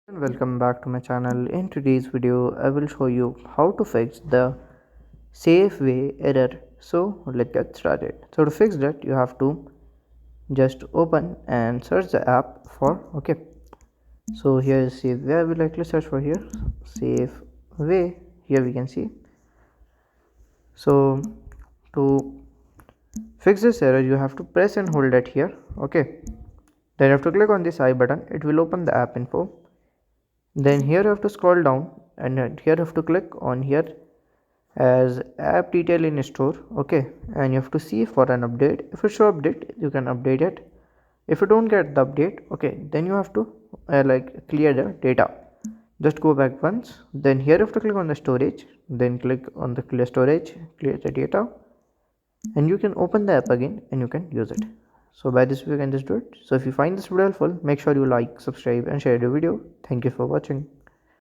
And welcome back to my channel. In today's video I will show you how to fix the Safeway error. So let's get started. So to fix that you have to just open and search the app for so here is Safeway. I will likely search for here Safeway. Here we can see. So to fix this error you have to press and hold it here. Then you have to click on this I button. It will open the app info. Then here you have to scroll down and here you have to click on here as app detail in store. And you have to see for an update. If it show update you can update it. If you don't get the update, then you have to clear the data. Just go back once. Then here you have to click on the storage, then click on the clear storage, clear the data, and you can open the app again and you can use it. So by this way you can just do it. So if you find this video helpful, make sure you like, subscribe and share the video. Thank you for watching.